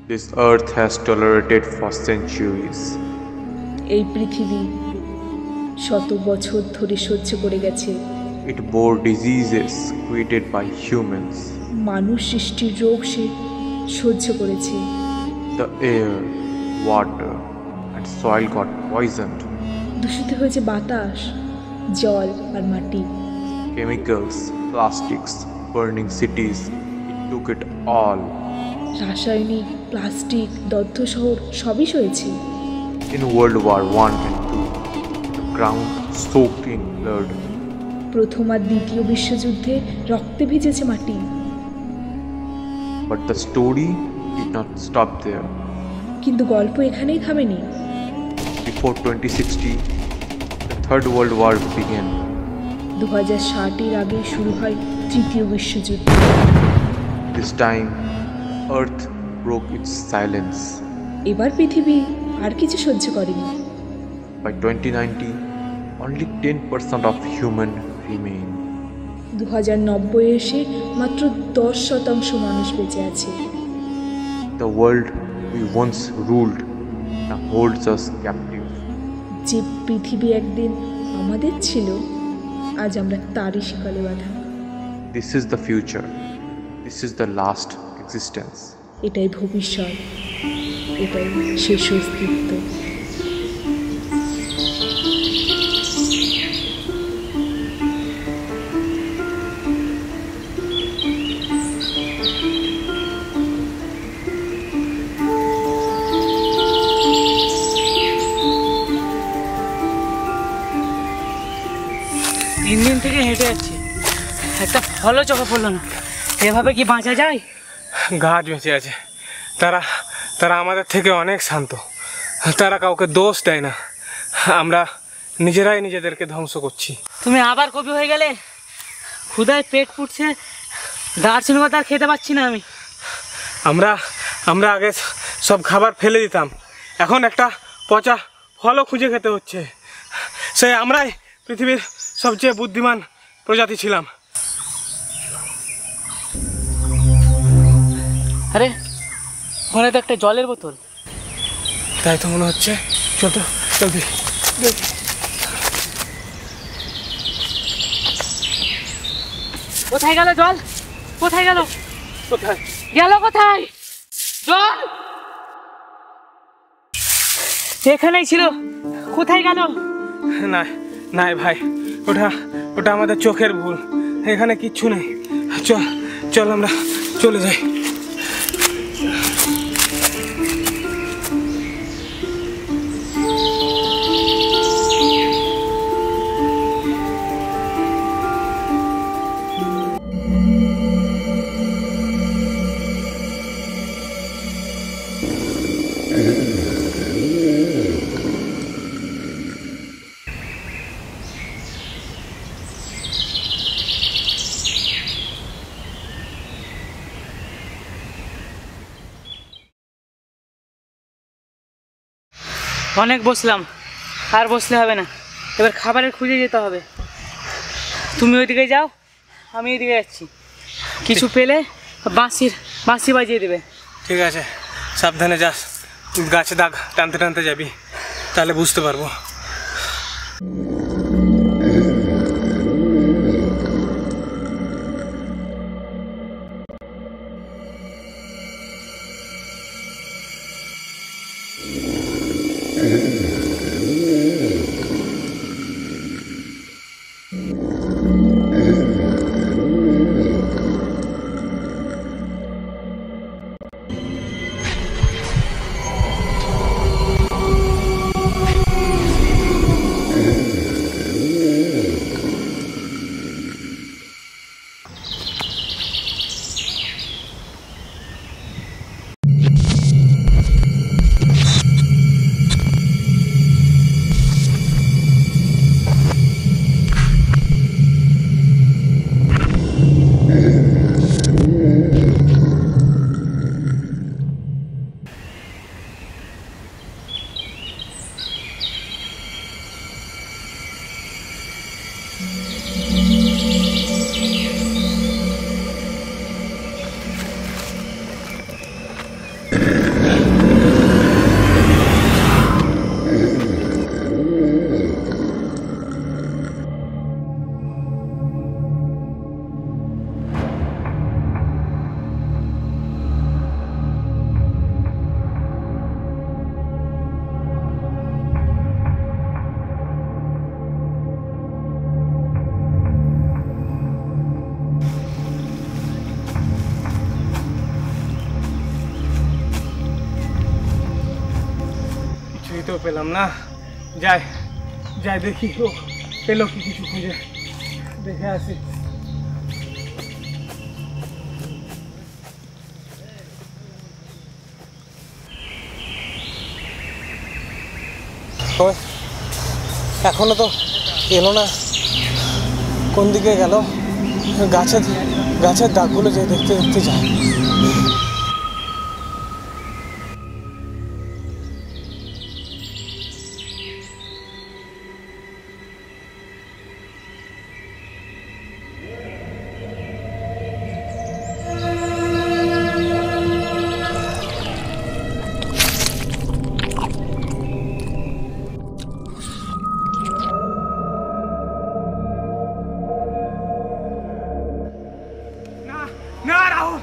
This earth has tolerated for centuries. এই পৃথিবী শত বছর ধরে সহ্য করে গেছে। It bore diseases created by humans. মানুষ সৃষ্টির রোগ সে সহ্য করেছে। The air, water, and soil got poisoned. দূষিত হয়েছে বাতাস, জল আর মাটি। Chemicals, plastics, burning cities, it took it all. রাসায়নিক, প্লাস্টিক, দগ্ধ শহর সবই সয়েছে। In World War I and II, the ground soaked in blood. প্রথম আর দ্বিতীয় বিশ্বযুদ্ধে রক্তে ভিজেছে মাটি। But the story did not stop there. কিন্তু গল্প এখানেই থামেনি। Before 2060, the Third World War began. 2060-এর আগে শুরু হয় তৃতীয় বিশ্বযুদ্ধ। This time, Earth broke its silence. এবার পৃথিবী আর কিছু সহ্য করেনি। By 2090, only 10% of human remain. 2090 এসে মাত্র 10% মানুষ বেঁচে আছে। The world we once ruled now holds us captive. যে পৃথিবী একদিন আমাদের ছিল, আজ আমরা তারই শিকলে বাঁধা। This is the future. This is the last existence. এটাই ভবিষ্যৎ, এটাই শেষ অস্তিত্ব। তিন দিন থেকে হেঁটে যাচ্ছি, একটা ফলও চোখে পড়লো না। এভাবে কি বাঁচা যায়? গাছ বেঁচে আছে, তারা তারা আমাদের থেকে অনেক শান্ত, তারা কাউকে দোষ দেয় না। আমরা নিজেরাই নিজেদেরকে ধ্বংস করছি। তুমি আবার কবি হয়ে গেলে। ক্ষুধায় পেট ফুটছে, দার্শনিক কথা আর খেতে পাচ্ছি না আমি। আমরা আগে সব খাবার ফেলে দিতাম, এখন একটা পচা ফলও খুঁজে খেতে হচ্ছে। সে আমরাই পৃথিবীর সবচেয়ে বুদ্ধিমান প্রজাতি ছিলাম। আরে ওখানে তো একটা জলের বোতল। তাই তো মনে হচ্ছে। চল তো, জলদি জলদি। কোথায় গেল জল? কোথায় গেল? কোথায় গেল কোথায় জল? এখানেই ছিল, কোথায় গেল? না না ভাই, ওটা আমাদের চোখের ভুল। এখানে কিচ্ছু নেই। চল আমরা চলে যাই। অনেক বসলাম, আর বসলে হবে না। এবার খাবারের খুঁজে যেতে হবে। তুমি ওইদিকে যাও, আমি ওইদিকে যাচ্ছি। কিছু পেলে বাঁশি বাজিয়ে দেবে। ঠিক আছে, সাবধানে যাস। গাছে দাগ টানতে টানতে যাবি, তাহলে বুঝতে পারবো। হয়তো পেলাম না। যাই যাই দেখি ও পেলো কি কিছু খুঁজে, দেখে আসি। এখনো তো এলো না, কোন দিকে গেল? গাছের দাগগুলো যে দেখতে দেখতে যায়। না রাহুল,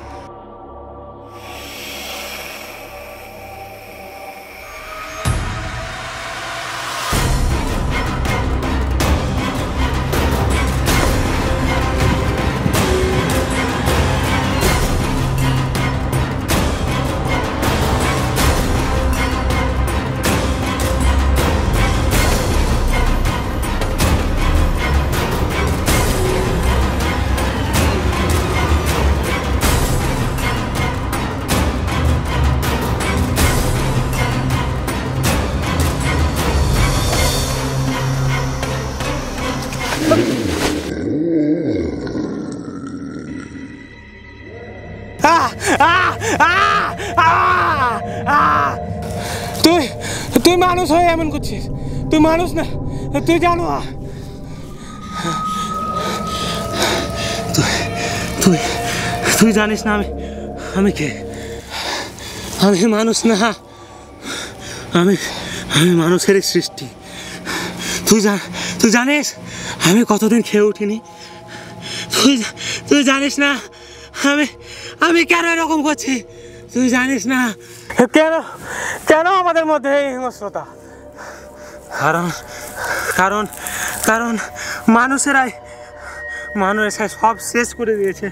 তুই মানুষ হয়ে এমন করছিস? তুই মানুষ না, তুই জানো। তুই জানিস না আমি কে? আমি মানুষ না, আমি মানুষেরই সৃষ্টি। তুই জানিস আমি কতদিন খেয়ে উঠিনি? তুই জানিস না আমি কেন এরকম করছি? তুই জানিস না কেন আমাদের মধ্যে এই হিংস্রতা? কারণ মানুষেরাই সব শেষ করে দিয়েছে।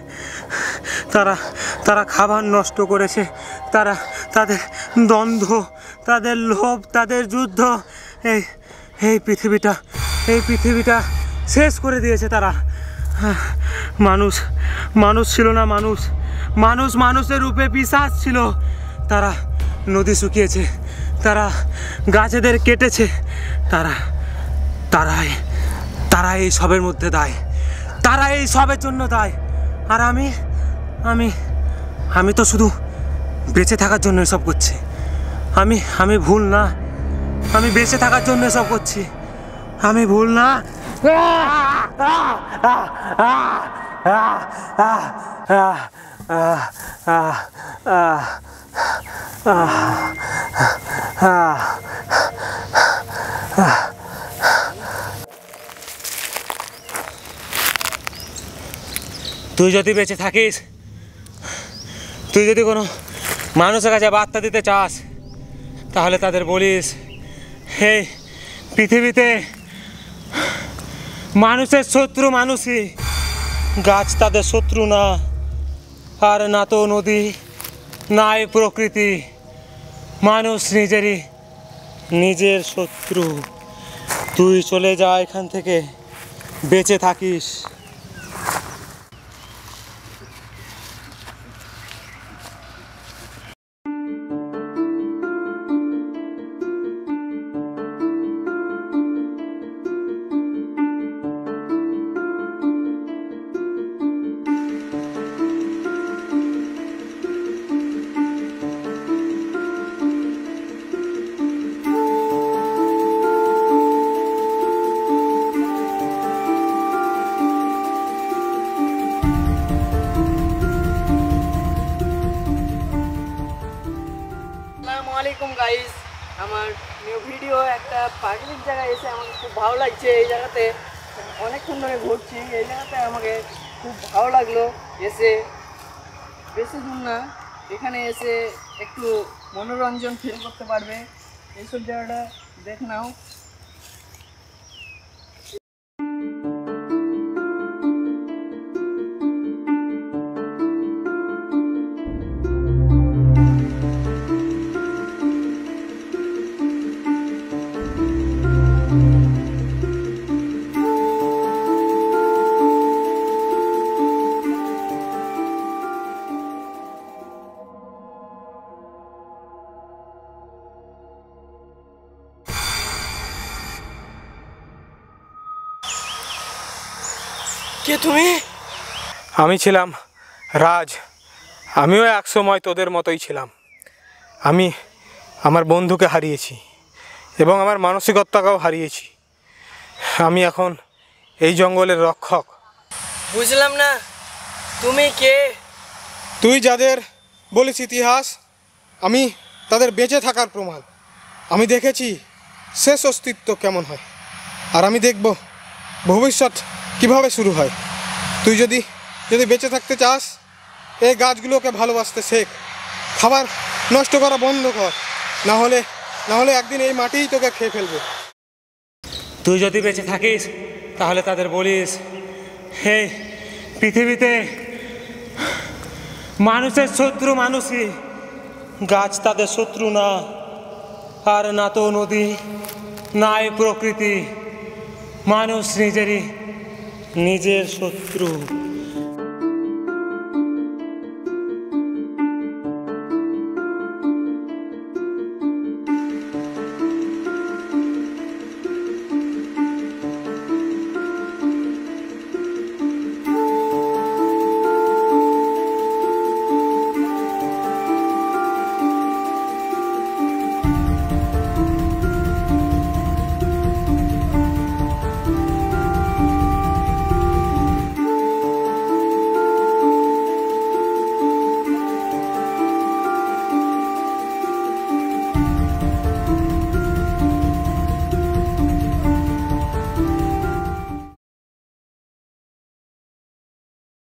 তারা খাবার নষ্ট করেছে, তাদের দ্বন্দ্ব, তাদের লোভ, তাদের যুদ্ধ এই পৃথিবীটা শেষ করে দিয়েছে তারা। মানুষ ছিল না, মানুষের রূপে পিশাচ ছিল। তারা নদী শুকিয়েছে, তারা গাছেদের কেটেছে, তারা এই সবের মধ্যে দায়, তারা এই সবের জন্য দায়। আর আমি তো শুধু বেঁচে থাকার জন্য এসব করছি। আমি ভুল না, আমি বেঁচে থাকার জন্য এসব করছি। আমি ভুল না। তুই যদি বেঁচে থাকিস, তুই যদি কোনো মানুষের কাছে বার্তা দিতে চাস, তাহলে তাদের বলিস, হে পৃথিবীতে মানুষের শত্রু মানুষই, গাছ তাদের শত্রু না, আর না তো নদী, নাই প্রকৃতি। মানুষ নিজের শত্রু। তুই চলে যা এখান থেকে, বেঁচে থাকিস। আসসালামু আলাইকুম গাইস, আমার নিউ ভিডিও। একটা প্রাকৃতিক জায়গায় এসে আমাকে খুব ভালো লাগছে। এই জায়গাতে অনেকক্ষণ ধরে ঘুরছি, এই জায়গাতে আমাকে খুব ভালো লাগলো এসে। বেশি দূর না, এখানে এসে একটু মনোরঞ্জন ফিল করতে পারবে। এইসব জায়গাটা দেখ নাও। কে তুমি? আমি ছিলাম রাজ। আমিও এক সময় তোদের মতোই ছিলাম। আমি আমার বন্ধুকে হারিয়েছি এবং আমার মানসিকতাকেও হারিয়েছি। আমি এখন এই জঙ্গলের রক্ষক। বুঝলাম না, তুমি কে? তুই যাদের বলিস ইতিহাস, আমি তাদের বেঁচে থাকার প্রমাণ। আমি দেখেছি শেষ অস্তিত্ব কেমন হয়, আর আমি দেখব ভবিষ্যৎ কিভাবে শুরু হয়। তুই যদি বেঁচে থাকতে চাস, এই গাছগুলোকে ভালোবাসতে শেখ। খাবার নষ্ট করা বন্ধ কর, না হলে একদিন এই মাটিই তোকে খেয়ে ফেলবে। তুই যদি বেঁচে থাকিস তাহলে তাদের বলিস, হে পৃথিবীতে মানুষের শত্রু মানুষই, গাছ তাদের শত্রু না, আর না তো নদী, নাই প্রকৃতি। মানুষ নিজের শত্রু।